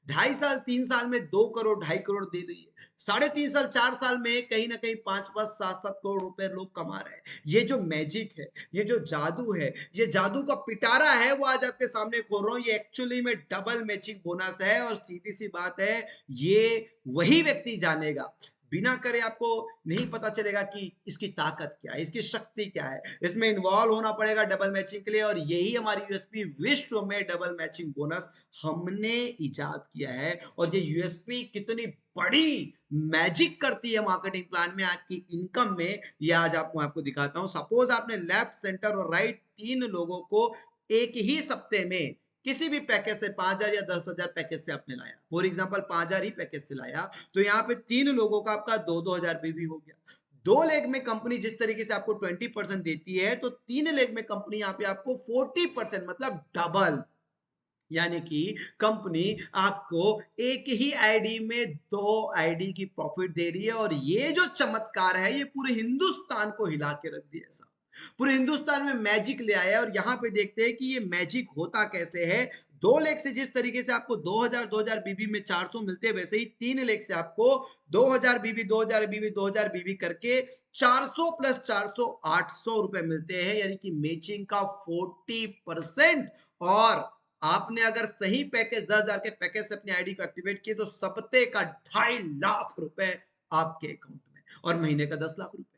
2.5 साल 3 साल में 2 करोड़ 2.5 करोड़ दे रही है, 3.5 साल 4 साल में कहीं ना कहीं 5-5 7-7 करोड़ रुपए लोग कमा रहे हैं। ये जो मैजिक है, ये जो जादू है, ये जादू का पिटारा है, वो आज आपके सामने खोल रहा हूं। ये एक्चुअली में डबल मैचिंग बोनस है। और सीधी सी बात है, ये वही व्यक्ति जानेगा, बिना करे आपको नहीं पता चलेगा कि इसकी ताकत क्या है, इसकी शक्ति क्या है। इसमें इन्वॉल्व होना पड़ेगा डबल मैचिंग के लिए, और यही हमारी यूएसपी, विश्व में डबल मैचिंग बोनस हमने इजाद किया है। और ये यूएसपी कितनी बड़ी मैजिक करती है मार्केटिंग प्लान में, आपकी इनकम में, ये आज आपको दिखाता हूं। सपोज आपने लेफ्ट, सेंटर और राइट 3 लोगों को एक ही सप्ते में किसी भी पैकेज से 5,000 या 10,000 पैकेज से आपने लाया, फॉर एग्जांपल 5,000 ही पैकेज से लाया, तो यहाँ पे 3 लोगों का आपका 2-2 हजार भी हो गया। 2 लेग में कंपनी जिस तरीके से आपको 20% देती है, तो 3 लेग में कंपनी यहाँ पे आपको 40%, मतलब डबल। यानी कि कंपनी आपको एक ही आईडी में 2 आईडी की प्रॉफिट दे रही है। और ये जो चमत्कार है, ये पूरे हिंदुस्तान को हिला के रख दिया ऐसा, पूरे हिंदुस्तान में मैजिक ले आया है। और यहां पे देखते हैं कि ये मैजिक होता कैसे है। 2 लेग से जिस तरीके से आपको 2,000 बीबी में 400 मिलते हैं, वैसे ही 3 लेग से आपको 2,000 बीबी, 2,000 बीबी, 2,000 बीबी करके 400 प्लस 400 800 रुपए मिलते हैं, यानी कि मैचिंग का 40%। और आपने अगर सही पैकेज 10,000 के पैकेज से अपनी आईडी को एक्टिवेट किए, तो सप्ते का 2.5 लाख रुपए आपके अकाउंट में, और महीने का 10 लाख रुपए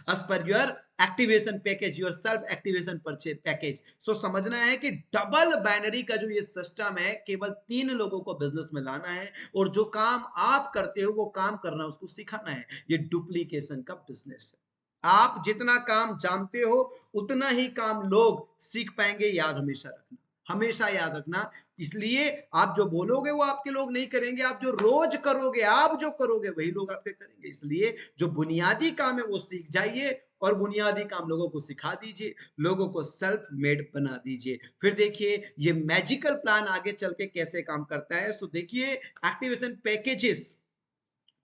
as per your activation package, your self activation purchase package। सो समझना है कि डबल बाइनरी का जो ये सिस्टम है, केवल 3 लोगों को बिजनेस में लाना है, और जो काम आप करते हो वो काम करना उसको सिखाना है। ये डुप्लीकेशन का बिजनेस है। आप जितना काम जानते हो उतना ही काम लोग सीख पाएंगे, याद हमेशा रखना, हमेशा याद रखना। इसलिए आप जो बोलोगे वो आपके लोग नहीं करेंगे, आप जो रोज करोगे, आप जो करोगे वही लोग आपके करेंगे। इसलिए जो बुनियादी काम है वो सीख जाइए, और बुनियादी काम लोगों को सिखा दीजिए, लोगों को सेल्फ मेड बना दीजिए। फिर देखिए ये मैजिकल प्लान आगे चल के कैसे काम करता है। सो देखिए, एक्टिवेशन पैकेजेस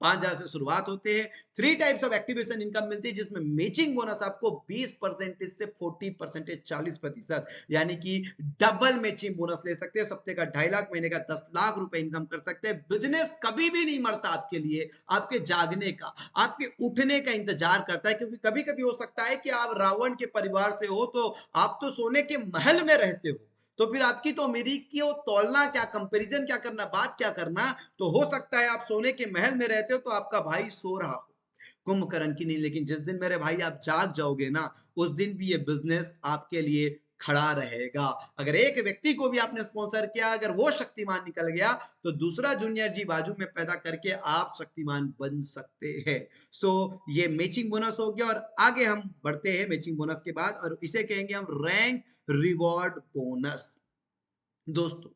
5,000 से शुरुआत होते हैं। 3 टाइप्स ऑफ एक्टिवेशन इनकम मिलती है, जिसमें मैचिंग बोनस आपको 20% से 40%, 40%, यानी कि डबल मैचिंग बोनस ले सकते हैं। सप्ते का 2.5 लाख, महीने का 10 लाख रुपए इनकम कर सकते हैं। बिजनेस कभी भी नहीं मरता आपके लिए, आपके जागने का, आपके उठने का इंतजार करता है। क्योंकि कभी कभी हो सकता है कि आप रावण के परिवार से हो, तो आप तो सोने के महल में रहते हो, तो फिर आपकी तो मेरी की तोलना क्या, कंपैरिजन क्या करना, बात क्या करना। तो हो सकता है आप सोने के महल में रहते हो तो आपका भाई सो रहा हो कुंभकर्ण की नींद, लेकिन जिस दिन मेरे भाई आप जाग जाओगे ना, उस दिन भी ये बिजनेस आपके लिए खड़ा रहेगा। अगर एक व्यक्ति को भी आपने स्पॉन्सर किया, अगर वो शक्तिमान निकल गया, तो दूसरा जूनियर जी बाजू में पैदा करके आप शक्तिमान बन सकते हैं। सो ये मैचिंग बोनस हो गया। और आगे हम बढ़ते हैं मैचिंग बोनस के बाद, और इसे कहेंगे हम रैंक रिवॉर्ड बोनस। दोस्तों,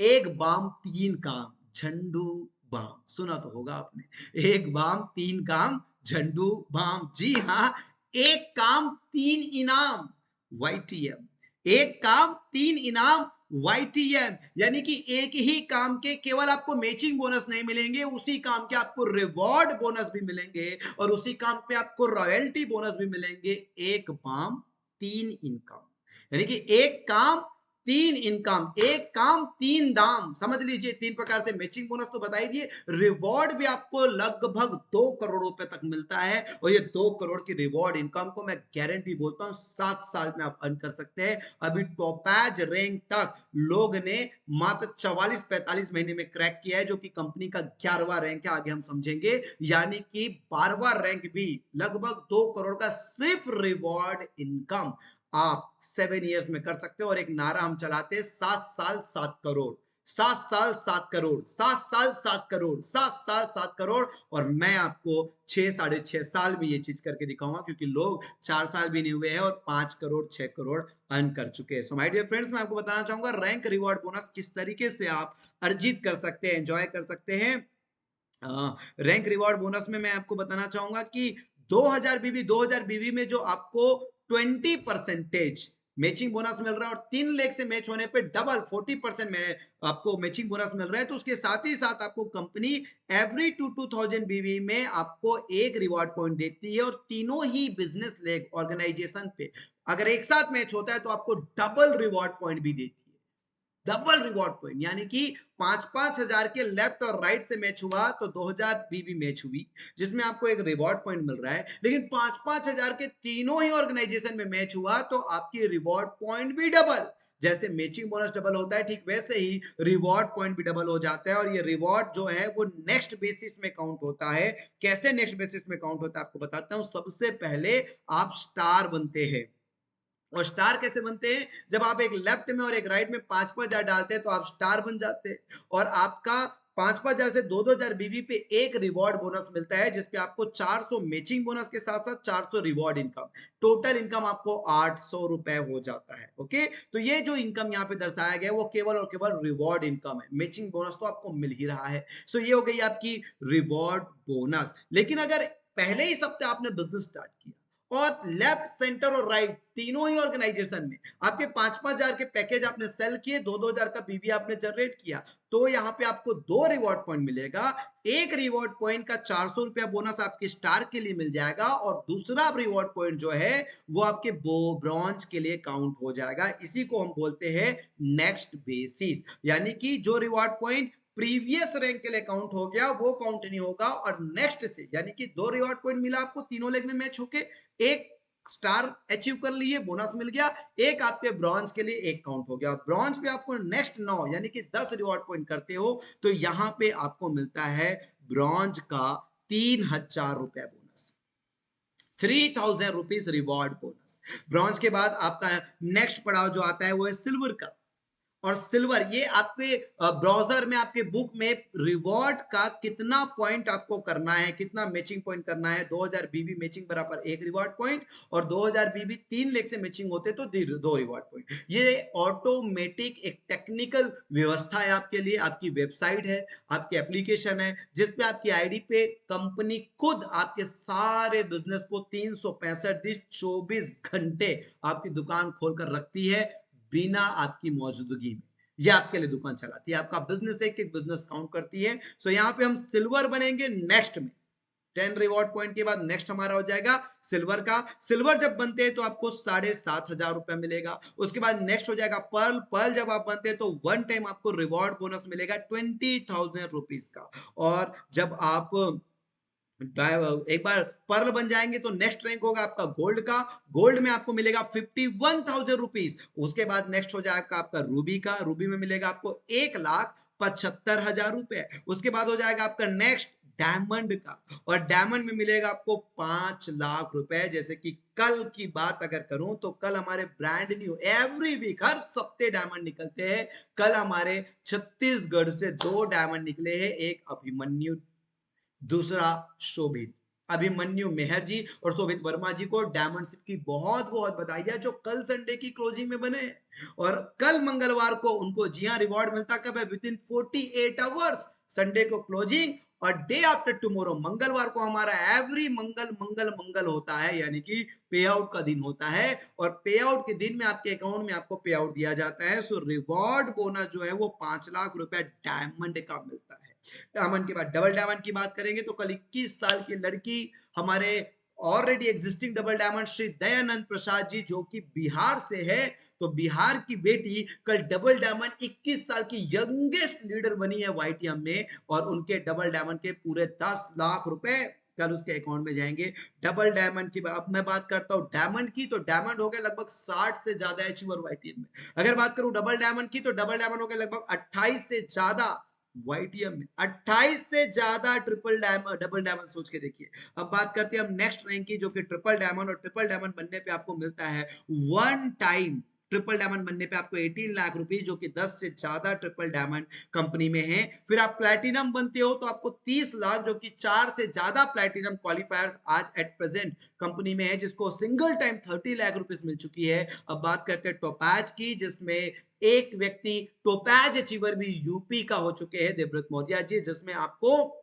एक बाम 3 काम, झंडू बाम, सुना तो होगा आपने, एक बाम 3 काम झंडू बाम, जी हाँ, एक काम तीन इनाम, वाईटीएम, एक काम तीन इनाम, वाईटीएम, यानी कि एक ही काम के केवल आपको मैचिंग बोनस नहीं मिलेंगे, उसी काम के आपको रिवॉर्ड बोनस भी मिलेंगे और उसी काम पे आपको रॉयल्टी बोनस भी मिलेंगे। एक काम तीन इनकम, यानी कि एक काम तीन इनकम, एक काम तीन दाम, समझ लीजिए। तीन प्रकार से मैचिंग बोनस तो बता ही दिए, रिवॉर्ड भी आपको लगभग 2 करोड़ रुपए तक मिलता है और ये 2 करोड़ की रिवॉर्ड इनकम को मैं गारंटी बोलता हूं 7 साल में आप अर्न कर सकते हैं। अभी टॉपैज रैंक तक लोग ने मात्र 44-45 महीने में क्रैक किया है, जो कि कंपनी का 11वां रैंक है, आगे हम समझेंगे। यानी कि 12वां रैंक भी लगभग 2 करोड़ का सिर्फ रिवॉर्ड इनकम आप 7 इयर्स में कर सकते हो। और एक नारा हम चलाते हैं, 7 साल 7 करोड़, 7 साल 7 करोड़, 7 साल 7 करोड़, 7 साल 7 करोड़। और मैं आपको 6 साढ़े 6 साल में ये चीज करके दिखाऊंगा, क्योंकि लोग 4 साल भी नहीं हुए हैं और 5 करोड़ 6 करोड़ अर्न कर चुके हैं। सो माय डियर फ्रेंड्स, मैं आपको बताना चाहूंगा रैंक रिवॉर्ड बोनस किस तरीके से आप अर्जित कर सकते हैं, एंजॉय कर सकते हैं। रैंक रिवॉर्ड बोनस में मैं आपको बताना चाहूंगा कि 2000 बीवी में जो आपको 20% मैचिंग बोनस मिल रहा है और 3 लाख से मैच होने पे डबल 40% में आपको मैचिंग बोनस मिल रहा है, तो उसके साथ ही साथ आपको कंपनी एवरी 2000 बीवी में आपको एक रिवॉर्ड पॉइंट देती है और तीनों ही बिजनेस लेग ऑर्गेनाइजेशन पे अगर एक साथ मैच होता है तो आपको डबल रिवॉर्ड पॉइंट भी देती है। डबल रिवॉर्ड पॉइंट, यानी कि 5-5 हजार के लेफ्ट और राइट से मैच हुआ तो 2000 बीवी मैच हुई, जिसमें आपको एक रिवॉर्ड पॉइंट मिल रहा है। लेकिन 5-5 हजार के तीनों ही ऑर्गेनाइजेशन में मैच हुआ तो आपकी रिवॉर्ड पॉइंट भी डबल। जैसे मैचिंग बोनस डबल होता है, ठीक वैसे ही रिवॉर्ड पॉइंट भी डबल हो जाता है। और ये रिवॉर्ड जो है वो नेक्स्ट बेसिस में काउंट होता है। कैसे नेक्स्ट बेसिस में काउंट होता है आपको बताता हूं। सबसे पहले आप स्टार बनते हैं। और स्टार कैसे बनते हैं? जब आप एक लेफ्ट में और एक राइट में 5-5 हजार डालते हैं तो आप स्टार बन जाते हैं। और आपका 5-5 हजार से 2-2 हजार बीबी पे एक रिवॉर्ड बोनस मिलता है, जिसपे आपको 400 मैचिंग बोनस के साथ साथ 400 रिवॉर्ड इनकम, टोटल इनकम आपको 800 रुपए हो जाता है। ओके, तो ये जो इनकम यहाँ पे दर्शाया गया है वो केवल और केवल रिवॉर्ड इनकम है। मैचिंग बोनस तो आपको मिल ही रहा है। सो ये हो गई आपकी रिवॉर्ड बोनस। लेकिन अगर पहले ही सप्ते आपने बिजनेस स्टार्ट किया और लेफ्ट सेंटर और राइट तीनों ही ऑर्गेनाइजेशन में आपके 5-5 हजार के पैकेज आपने सेल किए, 2-2 हजार का बीवी आपने जनरेट किया, तो यहां पे आपको 2 रिवॉर्ड पॉइंट मिलेगा। एक रिवॉर्ड पॉइंट का 400 रुपया बोनस आपके स्टार के लिए मिल जाएगा और दूसरा रिवॉर्ड पॉइंट जो है वो आपके ब्रॉन्ज के लिए काउंट हो जाएगा। इसी को हम बोलते हैं नेक्स्ट बेसिस, यानी कि जो रिवॉर्ड पॉइंट प्रीवियस रैंक के लिए काउंट हो गया वो काउंट नहीं होगा। और नेक्स्ट से, यानी कि 2 रिवॉर्ड पॉइंट मिला आपको तीनों लेग में मैच होके, एक स्टार अचीव कर लिए, बोनस मिल गया, एक आपके ब्रॉन्ज के लिए एक काउंट हो गया। ब्रॉन्ज पे आपको नेक्स्ट 9 यानी कि 10 रिवॉर्ड पॉइंट करते हो तो यहां पे आपको मिलता है ब्रॉन्ज का 3000 रुपए bonus, 3000 rupees reward bonus. Bronze के बाद आपका नेक्स्ट पड़ाव जो आता है वो है सिल्वर का। और सिल्वर, ये आपके ब्राउजर में आपके बुक में रिवॉर्ड का कितना पॉइंट आपको करना है, कितना मैचिंग पॉइंट करना है। 2000 बीबी मैचिंग बराबर एक रिवॉर्ड पॉइंट और 2000 बीबी 3 लाख से मैचिंग होते तो 2 रिवॉर्ड पॉइंट। ये ऑटोमेटिक एक टेक्निकल व्यवस्था है आपके लिए। आपकी वेबसाइट है, आपकी एप्लीकेशन है, जिसपे आपकी आईडी पे कंपनी खुद आपके सारे बिजनेस को 365 दिन 24 घंटे आपकी दुकान खोलकर रखती है बिना आपकी मौजूदगी में। ये आपके लिए दुकान चलाती है, आपका बिजनेस एक एक बिजनेस काउंट करती है। सो यहाँ पे हम सिल्वर बनेंगे नेक्स्ट में। 10 रिवॉर्ड पॉइंट के बाद नेक्स्ट हमारा हो जाएगा सिल्वर का। सिल्वर जब बनते हैं तो आपको 7,500 रुपया मिलेगा। उसके बाद नेक्स्ट हो जाएगा पर्ल। पर्ल जब आप बनते हैं तो वन टाइम आपको रिवॉर्ड बोनस मिलेगा 20,000 रुपीज का। और जब आप एक बार पर्ल बन जाएंगे तो नेक्स्ट रैंक होगा आपका गोल्ड का। गोल्ड में आपको मिलेगा 51,000 रुपीज। उसके बाद नेक्स्ट हो जाएगा आपका रूबी का। रूबी में मिलेगा आपको 1,75,000 रुपए। उसके बाद हो जाएगा आपका नेक्स्ट डायमंड का। और डायमंड में मिलेगा आपको 5 लाख रुपए। जैसे कि कल की बात अगर करूं तो कल हमारे ब्रांड न्यू एवरी वीक हर सप्ते डायमंड निकलते हैं। कल हमारे छत्तीसगढ़ से 2 डायमंड निकले हैं, एक अभिमन्यु, दूसरा शोभित। अभिमन्यु मेहर जी और शोभित वर्मा जी को डायमंड शिप की बहुत बहुत बधाई, जो कल संडे की क्लोजिंग में बने। और कल मंगलवार को उनको जी हाँ रिवॉर्ड मिलता कब है, विद इन 48 आवर्स संडे को क्लोजिंग और डे आफ्टर टुमारो मंगलवार को हमारा एवरी मंगल मंगल मंगल होता है, यानी कि पे आउट का दिन होता है और पे आउट के दिन में आपके अकाउंट में आपको पे आउट दिया जाता है। सो रिवॉर्ड बोनस जो है वो 5 लाख रुपए डायमंड का मिलता है। डायमंड के बाद डबल डायमंड की बात करेंगे तो कल 21 साल की लड़की हमारे already existing double diamond Shri Dayanand Prasad ji जो कि बिहार से है, तो बिहार की बेटी कल डबल डायमंड 21 साल की यंगेस्ट लीडर बनी है वाईटीएम में और उनके डबल डायमंड के पूरे 10 लाख रुपए कल उसके अकाउंट में जाएंगे। डबल डायमंड की अब मैं बात करता हूं डायमंड की, तो डायमंड हो गया लगभग 60 से ज्यादा अचीवर वाईटीएम में। अगर बात करूं डबल डायमंड की तो डबल डायमंड हो गया लगभग 28 से ज्यादा वाईटीएम में, 28 से ज्यादा ट्रिपल डायमंड डबल डायमंड, सोच के देखिए। अब बात करते हैं हम नेक्स्ट रैंक की जो कि ट्रिपल डायमंड, और ट्रिपल डायमंड बनने पे आपको मिलता है वन टाइम, ट्रिपल डायमंड बनने पे आपको 18 लाख रुपए जो कि 10 से ज्यादा ट्रिपल डायमंड कंपनी में है। फिर आप प्लैटिनम बनते हो तो आपको 30 लाख जो कि 4 से ज्यादा प्लैटिनम क्वालिफायर्स आज एट प्रेजेंट कंपनी में है, जिसको सिंगल टाइम 30 लाख रुपए मिल चुकी है। अब बात करते हैं टोपैज की, जिसमें एक व्यक्ति टोपैज अचीवर भी यूपी का हो चुके हैं, देवव्रत मौर्य जी, जिसमें आपको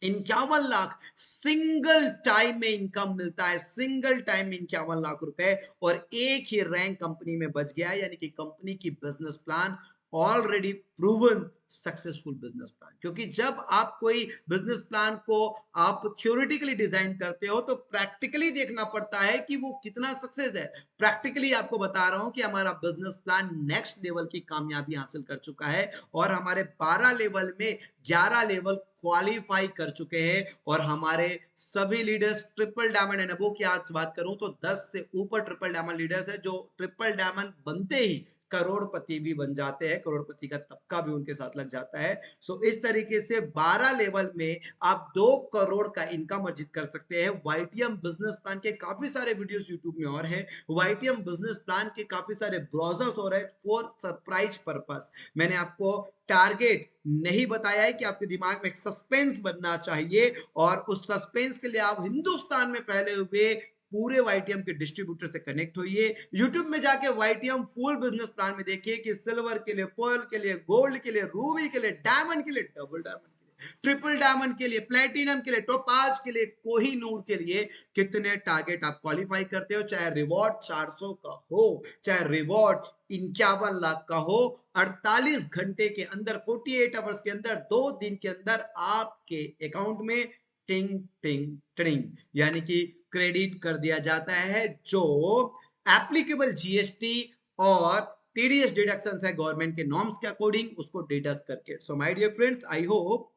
51 लाख सिंगल टाइम में इनकम मिलता है, सिंगल टाइम में 51 लाख रुपए, और एक ही रैंक कंपनी में बच गया, यानी कि कंपनी की business plan already proven successful business plan. क्योंकि जब आप कोई बिजनेस प्लान को आप थ्योरेटिकली डिजाइन करते हो तो प्रैक्टिकली देखना पड़ता है कि वो कितना सक्सेस है। प्रैक्टिकली आपको बता रहा हूं कि हमारा बिजनेस प्लान नेक्स्ट लेवल की कामयाबी हासिल कर चुका है और हमारे 12 लेवल में 11 लेवल क्वालिफाई कर चुके हैं, और हमारे सभी leaders triple diamond and above की आज बात करूं तो 10 से ऊपर ट्रिपल डायमंड लीडर्स है, जो ट्रिपल डायमंड बनते ही करोड़पति भी बन जाते हैं, करोड़पति का तबका भी उनके साथ लग जाता है। सो इस तरीके से 12 लेवल में आप 2 करोड़ का इनकम अर्जित कर सकते हैं। वाईटीएम बिजनेस प्लान के काफी सारे वीडियोस यूट्यूब में और है, वाईटीएम बिजनेस प्लान के काफी सारे ब्राउजर्स हो रहे हैं फॉर सरप्राइज पर्पस। मैंने आपको टारगेट नहीं बताया है कि आपके दिमाग में एक सस्पेंस बनना चाहिए, और उस सस्पेंस के लिए आप हिंदुस्तान में फैले हुए पूरे वाईटीएम के डिस्ट्रीब्यूटर से कनेक्ट होइए। यूट्यूब में जाके वाईटीएम फुल बिजनेस प्लान में देखिए कि सिल्वर के लिए, पर्ल के लिए, गोल्ड के लिए, रूबी के लिए, डायमंड के लिए, डबल डायमंड के लिए, ट्रिपल डायमंड के लिए, प्लेटिनम के लिए, टोपाज के लिए, कोहिनूर के लिए कितने टारगेट आप क्वालिफाई करते हो। चाहे रिवॉर्ड 400 का हो, चाहे रिवॉर्ड 51 लाख का हो, 48 घंटे के अंदर, 48 आवर्स के अंदर, 2 दिन के अंदर आपके अकाउंट में टिंग टिंग टिंग यानी कि क्रेडिट कर दिया जाता है, जो एप्लीकेबल जीएसटी और टीडीएस डिडक्शंस है गवर्नमेंट के नॉर्म्स के अकॉर्डिंग, उसको डिडक्ट करके। So my dear friends, I hope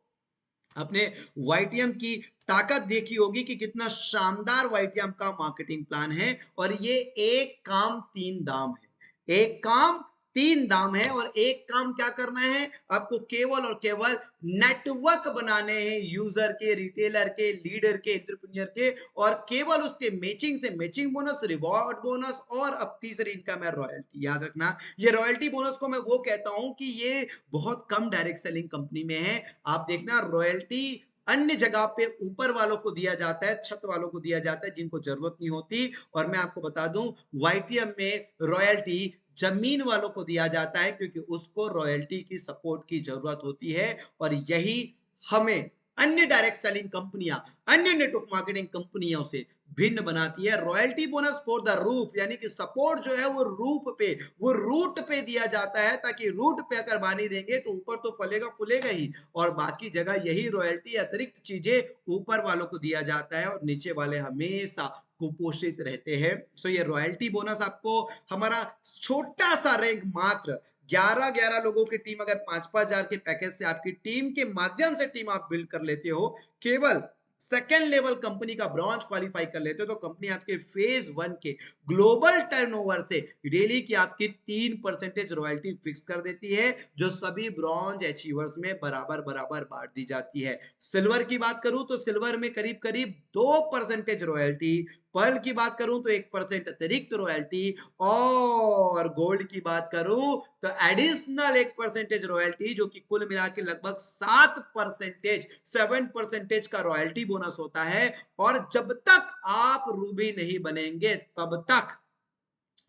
अपने वाईटीएम की ताकत देखी होगी कि कितना शानदार वाईटीएम का मार्केटिंग प्लान है, और ये एक काम तीन दाम है, एक काम तीन दाम है। और एक काम क्या करना है आपको, केवल और केवल नेटवर्क बनाने हैं यूजर के, रिटेलर के, लीडर के, एंटरप्रेन्योर के, और केवल उसके मैचिंग से मैचिंग बोनस, रिवॉर्ड बोनस, और अब तीसरी इनकम है रॉयल्टी। याद रखना, ये रॉयल्टी बोनस को मैं वो कहता हूं कि ये बहुत कम डायरेक्ट सेलिंग कंपनी में है। आप देखना रॉयल्टी अन्य जगह पे ऊपर वालों को दिया जाता है, छत वालों को दिया जाता है जिनको जरूरत नहीं होती, और मैं आपको बता दूं वाईटीएम में रॉयल्टी जमीन वालों को दिया जाता है, क्योंकि उसको रॉयल्टी की सपोर्ट की जरूरत होती है। और यही हमें अन्य डायरेक्ट सेलिंग कंपनियां, अन्य नेटवर्क मार्केटिंग कंपनियों से भिन्न बनाती है। Royalty bonus for the roof, यानी कि सपोर्ट जो है वो रूफ पे, वो रूट पे दिया जाता है, ताकि रूट पे अगर पानी देंगे तो ऊपर तो फलेगा फूलेगा ही, और बाकी जगह यही रॉयल्टी अतिरिक्त चीजें ऊपर वालों को दिया जाता है, और नीचे वाले हमेशा कुपोषित रहते हैं। सो ये रॉयल्टी बोनस आपको हमारा छोटा सा रैंक, मात्र 11 लोगों की टीम, अगर 5,000 के पैकेज से आपकी टीम के माध्यम से टीम आप बिल्ड कर लेते हो, केवल सेकेंड लेवल कंपनी का ब्रॉन्ज क्वालिफाई कर लेते हो, तो कंपनी आपके फेज 1 के ग्लोबल टर्नओवर से डेली की आपकी 3% रॉयल्टी फिक्स कर देती है, जो सभी ब्रॉन्ज अचीवर्स में बराबर बराबर बांट दी जाती है। सिल्वर की बात करूं तो सिल्वर में करीब करीब 2% रॉयल्टी, पर्ल की बात करूं तो 1% अतिरिक्त रॉयल्टी, और गोल्ड की बात करूं तो एडिशनल 1% रॉयल्टी, जो कि कुल मिला के लगभग 7% का रॉयल्टी बोनस होता है। और जब तक आप रूबी नहीं बनेंगे, तब तक,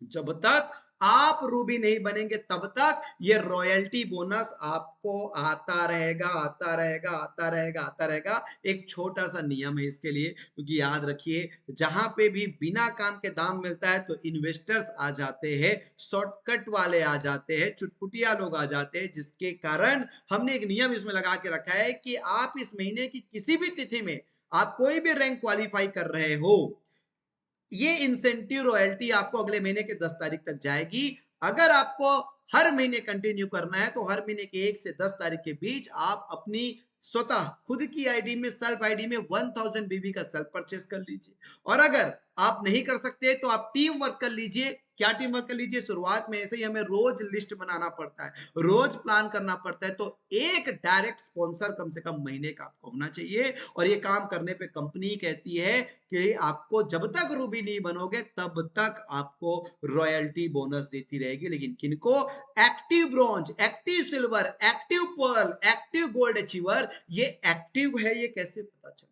जब तक आप रूबी नहीं बनेंगे तब तक ये रॉयल्टी बोनस आपको आता रहेगा, आता रहेगा, आता रहेगा, आता रहेगा। एक छोटा सा नियम है इसके लिए, क्योंकि याद रखिए जहां पे भी बिना काम के दाम मिलता है तो इन्वेस्टर्स आ जाते हैं, शॉर्टकट वाले आ जाते हैं, चुटपुटिया लोग आ जाते हैं, जिसके कारण हमने एक नियम इसमें लगा के रखा है कि आप इस महीने की किसी भी तिथि में आप कोई भी रैंक क्वालिफाई कर रहे हो, ये इंसेंटिव रॉयल्टी आपको अगले महीने के 10 तारीख तक जाएगी। अगर आपको हर महीने कंटिन्यू करना है तो हर महीने के 1 से 10 तारीख के बीच आप अपनी स्वतः खुद की आईडी में, सेल्फ आईडी में 1000 बीबी का सेल्फ परचेस कर लीजिए। और अगर आप नहीं कर सकते तो आप टीम वर्क कर लीजिए। क्या टीम वर्क कर लीजिए? शुरुआत में ऐसे ही हमें रोज लिस्ट बनाना पड़ता है, रोज प्लान करना पड़ता है, तो एक डायरेक्ट स्पॉन्सर कम से कम महीने का आपको होना चाहिए। और ये काम करने पे कंपनी कहती है कि आपको जब तक रूबी नहीं बनोगे तब तक आपको रॉयल्टी बोनस देती रहेगी। लेकिन किनको? Active bronze, active silver, active pearl, active gold achiever. ये एक्टिव है, ये कैसे पता चलेगा?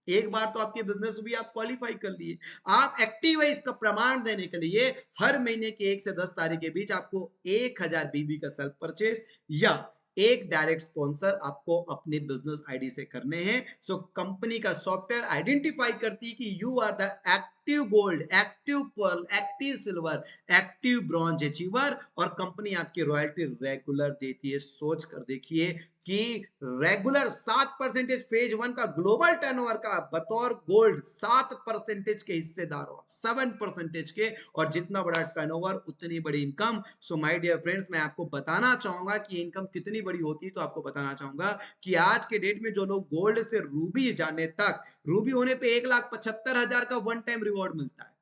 एक बार तो आपके बिजनेस भी आप क्वालिफाई कर लिए, आप एक्टिव है, इसका प्रमाण देने के लिए हर महीने के 1 से 10 तारीख के बीच आपको 1000 बीबी का सेल्फ परचेस या एक डायरेक्ट स्पॉन्सर आपको अपने बिजनेस आईडी से करने हैं। सो कंपनी का सॉफ्टवेयर आइडेंटिफाई करती है कि you are the active gold, active pearl, active silver, active bronze achiever, और कंपनी आपकी रॉयल्टी रेगुलर देती है। सोच कर देखिए कि रेगुलर 7% फेज 1 का ग्लोबल टर्नओवर का बतौर गोल्ड 7% के हिस्सेदार हो, 7% के, और जितना बड़ा टर्नओवर उतनी बड़ी income. So my dear friends, मैं आपको बताना चाहूंगा कि इनकम कितनी बड़ी होती है, तो आपको बताना चाहूंगा कि आज के डेट में जो लोग गोल्ड से रूबी जाने तक, रूबी होने पे 1,75,000 का वन टाइम रिवॉर्ड मिलता है,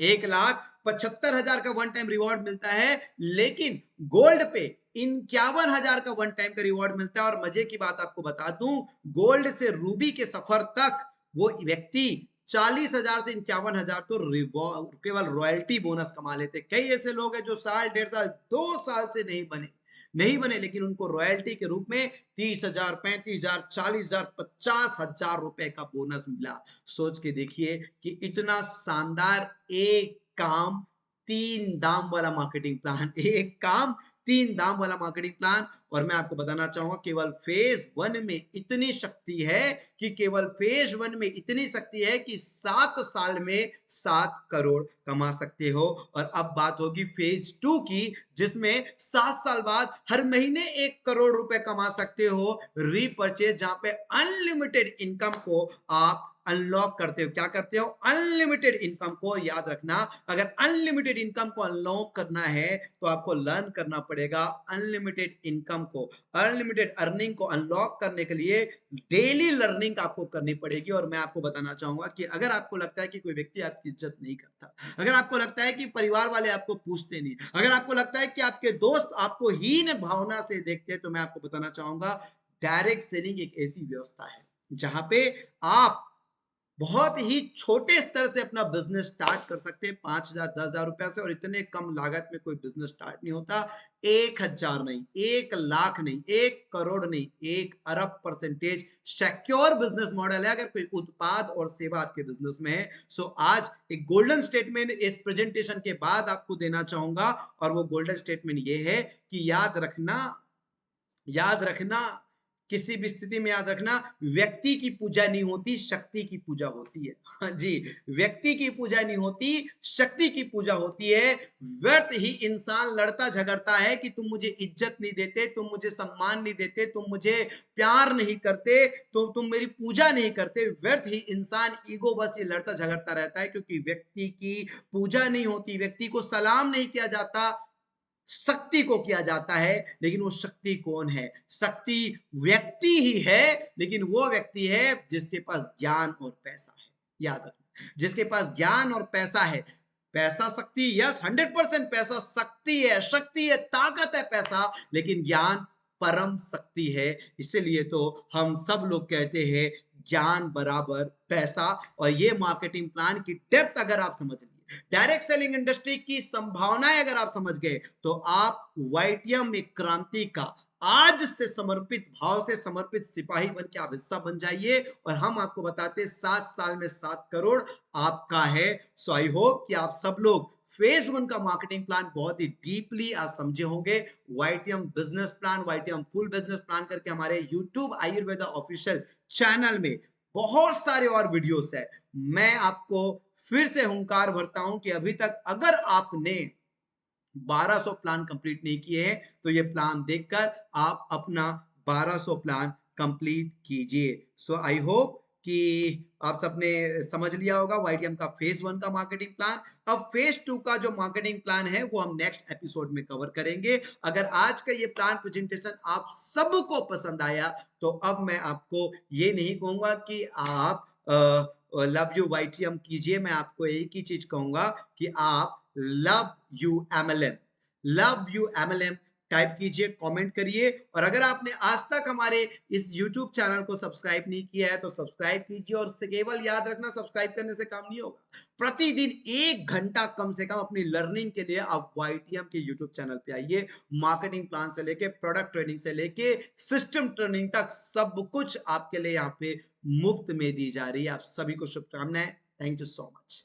1,75,000 का वन टाइम रिवॉर्ड मिलता है। लेकिन गोल्ड पे 51,000 का वन टाइम का रिवॉर्ड मिलता है। और मजे की बात आपको बता दूं, गोल्ड से रूबी के सफर तक वो व्यक्ति 40,000 से 51,000 तो केवल रॉयल्टी बोनस कमा लेते। कई ऐसे लोग हैं जो साल, 1.5 साल, 2 साल से नहीं बने, लेकिन उनको रॉयल्टी के रूप में 30,000, 35,000, 40,000, 50,000 रुपए का बोनस मिला। सोच के देखिए कि इतना शानदार एक काम, 3 दाम वाला मार्केटिंग प्लान, एक काम 3 दाम वाला मार्केटिंग प्लान। और मैं आपको बताना चाहूंगा केवल फेज 1 में इतनी शक्ति है कि केवल फेज 1 में इतनी शक्ति है कि 7 साल में 7 करोड़ कमा सकते हो। और अब बात होगी फेज 2 की, जिसमें 7 साल बाद हर महीने 1 करोड़ रुपए कमा सकते हो रीपरचेज, जहां पे अनलिमिटेड इनकम को आप अनलॉक करते हो। क्या करते हो? अनलिमिटेड इनकम को। याद रखना, अगर अनलिमिटेड इनकम को अनलॉक करना है तो आपको लर्न करना पड़ेगा अनलिमिटेड इनकम को, अनलिमिटेड अर्निंग को अनलॉक करने के लिए डेली लर्निंग आपको करनी पड़ेगी। और मैं आपको बताना चाहूंगा कि अगर आपको लगता है कि कोई व्यक्ति आपकी इज्जत नहीं करता, अगर आपको लगता है कि परिवार वाले आपको पूछते नहीं, अगर आपको लगता है कि आपके दोस्त आपको हीन भावना से देखते हैं, तो मैं आपको बताना चाहूंगा डायरेक्ट सेलिंग एक ऐसी व्यवस्था है जहां पे आप बहुत ही छोटे स्तर से अपना बिजनेस स्टार्ट कर सकते हैं, 5,000, 10,000 रुपए से। और इतने कम लागत में कोई बिजनेस स्टार्ट नहीं होता। 1,000 नहीं, 1 लाख नहीं, 1 करोड़ नहीं, 1 अरब परसेंटेज सिक्योर बिजनेस मॉडल है अगर कोई उत्पाद और सेवा आपके बिजनेस में है। सो आज एक गोल्डन स्टेटमेंट इस प्रेजेंटेशन के बाद आपको देना चाहूंगा, और वो गोल्डन स्टेटमेंट ये है कि याद रखना, किसी भी स्थिति में याद रखना, व्यक्ति की पूजा नहीं होती, शक्ति की पूजा होती है। हाँ जी, व्यक्ति की पूजा नहीं होती, शक्ति की पूजा होती है। व्यर्थ ही इंसान लड़ता झगड़ता है कि तुम मुझे इज्जत नहीं देते, तुम मुझे सम्मान नहीं देते, तुम मुझे प्यार नहीं करते, तुम मेरी पूजा नहीं करते। व्यर्थ ही इंसान ईगो बस ये लड़ता झगड़ता रहता है, क्योंकि व्यक्ति की पूजा नहीं होती, व्यक्ति को सलाम नहीं किया जाता, शक्ति को किया जाता है। लेकिन वो शक्ति कौन है? शक्ति व्यक्ति ही है, लेकिन वो व्यक्ति है जिसके पास ज्ञान और पैसा है। याद रखना, जिसके पास ज्ञान और पैसा है। पैसा शक्ति, यस, 100% पैसा शक्ति है, शक्ति है, ताकत है पैसा, लेकिन ज्ञान परम शक्ति है। इसीलिए तो हम सब लोग कहते हैं ज्ञान बराबर पैसा। और ये मार्केटिंग प्लान की डेप्थ अगर आप समझ लिए, डायरेक्ट सेलिंग इंडस्ट्री की संभावनाएं अगर आप समझ गए, तो आप वाईटीएम में क्रांति का आज से समर्पित भाव से समर्पित सिपाही बन के आप हिस्सा बन जाइए। और हम आपको बताते 7 साल में 7 करोड़ आपका है। सो आई होप कि आप सब लोग फेज 1 का मार्केटिंग प्लान बहुत ही डीपली आज समझे होंगे। YTM business plan, YTM full business plan करके हमारे यूट्यूब आयुर्वेदा ऑफिशियल चैनल में बहुत सारे और वीडियोस है। मैं आपको फिर से हुंकार भरता हूं कि अभी तक अगर आपने 1200 प्लान कंप्लीट नहीं किए हैं तो ये प्लान देखकर आप अपना 1200 प्लान कंप्लीट कीजिए। सो आई होप कि आप सबने समझ लिया होगा वाईटीएम का फेज 1 का मार्केटिंग प्लान। अब फेज 2 का जो मार्केटिंग प्लान है वो हम नेक्स्ट एपिसोड में कवर करेंगे। अगर आज का ये प्लान प्रेजेंटेशन आप सबको पसंद आया तो अब मैं आपको ये नहीं कहूंगा कि आप लव यू वाईटीएम कीजिए, मैं आपको एक ही चीज कहूंगा कि आप love you MLM, love you MLM type कीजिए, कमेंट करिए। और अगर आपने आज तक हमारे इस YouTube चैनल को सब्सक्राइब नहीं किया है तो सब्सक्राइब कीजिए। और केवल याद रखना, सब्सक्राइब करने से काम नहीं होगा, प्रतिदिन 1 घंटा कम से कम अपनी लर्निंग के लिए आप वाईटीएम के YouTube चैनल पे आइए। मार्केटिंग प्लान से लेके प्रोडक्ट ट्रेनिंग से लेके सिस्टम ट्रेनिंग तक सब कुछ आपके लिए यहाँ पे मुफ्त में दी जा रही है। आप सभी को शुभकामनाएं। Thank you so much.